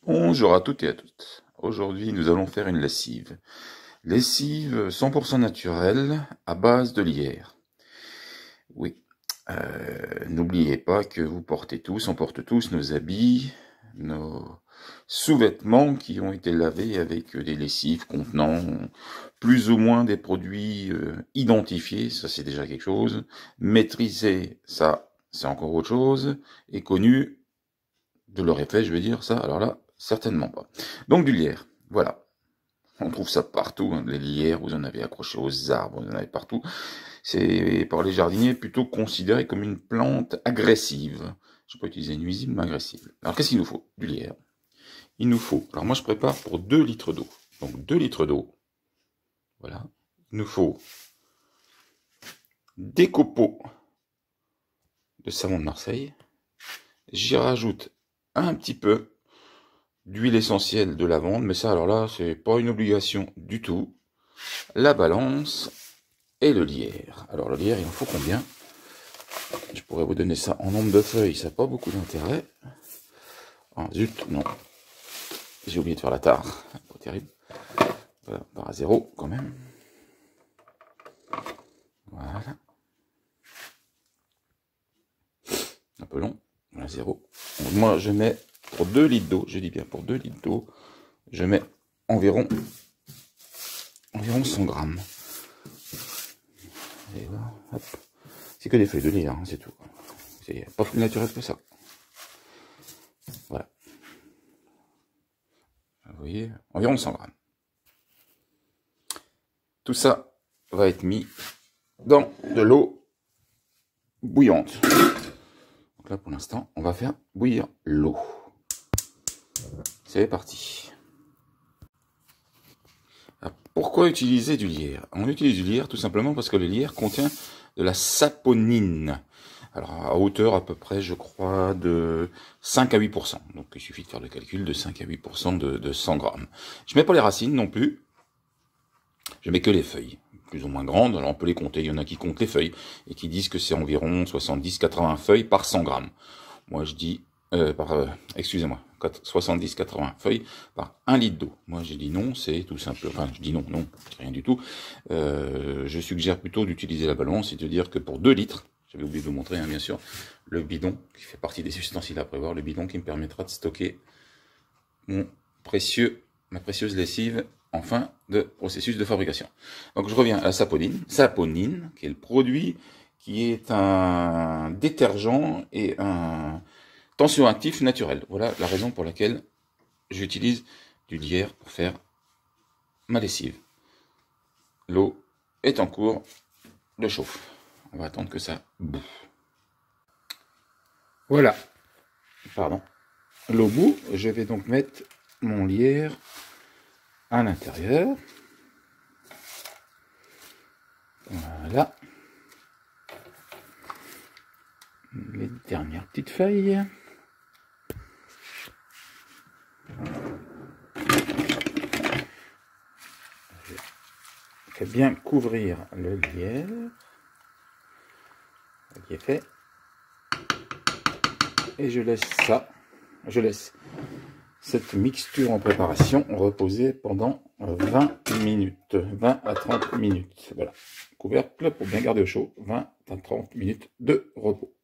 Bonjour à toutes et à toutes. Aujourd'hui, nous allons faire une lessive. Lessive 100% naturelle à base de lierre. Oui. N'oubliez pas que vous portez tous, on porte tous nos habits, nos sous-vêtements qui ont été lavés avec des lessives contenant plus ou moins des produits identifiés, ça c'est déjà quelque chose. Maîtriser, ça c'est encore autre chose. Et connu de leur effet, je veux dire, ça, alors là, certainement pas. Donc du lierre, voilà. On trouve ça partout, hein. Les lierres, vous en avez accroché aux arbres, vous en avez partout. C'est par les jardiniers plutôt considéré comme une plante agressive. Je peux utiliser nuisible, mais agressive. Alors qu'est-ce qu'il nous faut? Du lierre. Il nous faut, alors moi je prépare pour 2 litres d'eau. Donc 2 litres d'eau. Voilà. Il nous faut des copeaux de savon de Marseille. J'y rajoute un petit peu d'huile essentielle de lavande, mais ça alors là c'est pas une obligation du tout. La balance et le lierre. Alors le lierre, il en faut combien? Je pourrais vous donner ça en nombre de feuilles, ça n'a pas beaucoup d'intérêt. Ah zut, non. J'ai oublié de faire la tare, pas terrible. Voilà, on part à 0 quand même. Voilà. Un peu long, à 0. Donc, moi je mets pour 2 litres d'eau, je dis bien pour 2 litres d'eau, je mets environ 100 grammes. Et voilà, hop. C'est que des feuilles de lierre, hein, c'est tout. C'est pas plus naturel que ça. Voilà. Vous voyez, environ 100 grammes. Tout ça va être mis dans de l'eau bouillante. Donc là, pour l'instant, on va faire bouillir l'eau. C'est parti. Alors, pourquoi utiliser du lierre? On utilise du lierre tout simplement parce que le lierre contient de la saponine. Alors à hauteur à peu près, je crois, de 5 à 8%. Donc il suffit de faire le calcul de 5 à 8% de 100 grammes. Je mets pas les racines non plus. Je mets que les feuilles, plus ou moins grandes. Alors on peut les compter. Il y en a qui comptent les feuilles et qui disent que c'est environ 70-80 feuilles par 100 grammes. Moi je dis, excusez-moi, 70-80 feuilles par 1 litre d'eau. Moi j'ai dit non, c'est tout simple. Enfin je dis non, rien du tout. Je suggère plutôt d'utiliser la balance et de dire que pour 2 litres, j'avais oublié de vous montrer, hein, bien sûr, le bidon, qui fait partie des ustensiles à prévoir, le bidon qui me permettra de stocker ma précieuse lessive en fin de processus de fabrication. Donc je reviens à la saponine, qui est le produit qui est un détergent et un tensioactif naturel. Voilà la raison pour laquelle j'utilise du lierre pour faire ma lessive. L'eau est en cours de chauffe. On va attendre que ça bouffe. Voilà. Pardon. L'eau bout. Je vais donc mettre mon lierre à l'intérieur. Voilà. Les dernières petites feuilles. Je vais bien couvrir le lierre. Qui est fait. Et je laisse cette mixture en préparation reposer pendant 20 minutes, 20 à 30 minutes. Voilà, couvercle pour bien garder au chaud, 20 à 30 minutes de repos.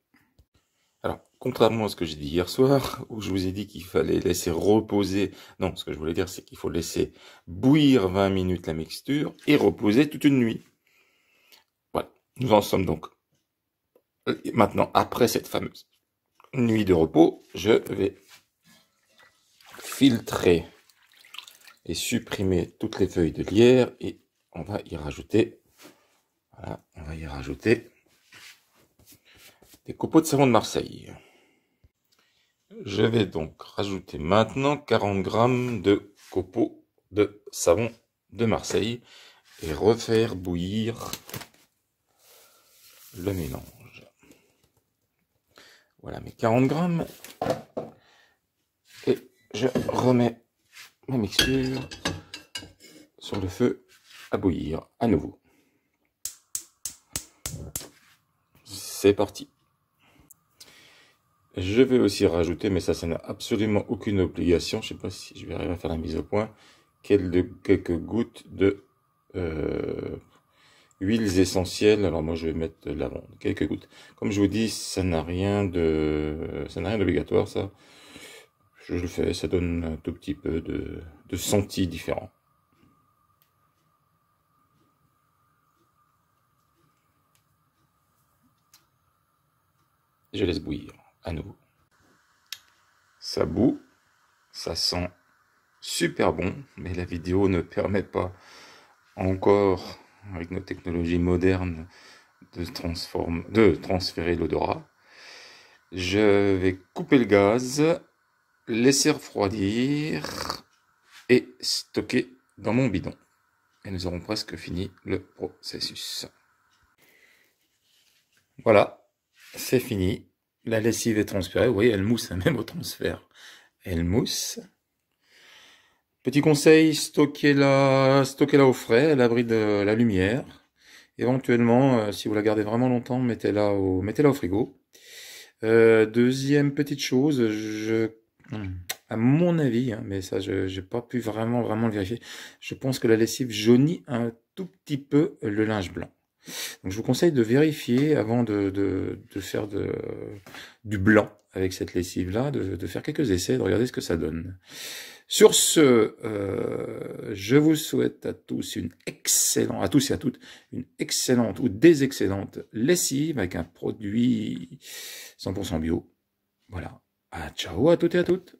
Alors, contrairement à ce que j'ai dit hier soir, où je vous ai dit qu'il fallait laisser reposer, non, ce que je voulais dire, c'est qu'il faut laisser bouillir 20 minutes la mixture et reposer toute une nuit. Voilà, nous en sommes donc maintenant, après cette fameuse nuit de repos, je vais filtrer et supprimer toutes les feuilles de lierre et on va y rajouter, voilà, on va y rajouter des copeaux de savon de Marseille. Je vais donc rajouter maintenant 40 grammes de copeaux de savon de Marseille et refaire bouillir le mélange. Voilà mes 40 grammes et je remets ma mixture sur le feu à bouillir à nouveau. C'est parti. Je vais aussi rajouter, mais ça n'a absolument aucune obligation, je sais pas si je vais arriver à faire la mise au point, quelques gouttes de huiles essentielles. Alors moi je vais mettre de lavande, quelques gouttes. Comme je vous dis, ça n'a rien d'obligatoire, ça. Je le fais, ça donne un tout petit peu de senti différent. Je laisse bouillir à nouveau. Ça bout, ça sent super bon, mais la vidéo ne permet pas encore, avec nos technologies modernes, de transférer l'odorat. Je vais couper le gaz, laisser refroidir et stocker dans mon bidon. Et nous aurons presque fini le processus. Voilà, c'est fini. La lessive est transpirée. Vous voyez, elle mousse même au transfert. Elle mousse. Petit conseil, stockez-la au frais, à l'abri de la lumière. Éventuellement, si vous la gardez vraiment longtemps, mettez-la au frigo. Deuxième petite chose, à mon avis, hein, mais ça, je n'ai pas pu vraiment le vérifier, je pense que la lessive jaunit un tout petit peu le linge blanc. Donc je vous conseille de vérifier avant de faire du blanc avec cette lessive-là, de faire quelques essais, de regarder ce que ça donne. Sur ce, je vous souhaite à tous à tous et à toutes, une excellente ou des excellentes lessives avec un produit 100% bio. Voilà. Ciao à toutes et à toutes.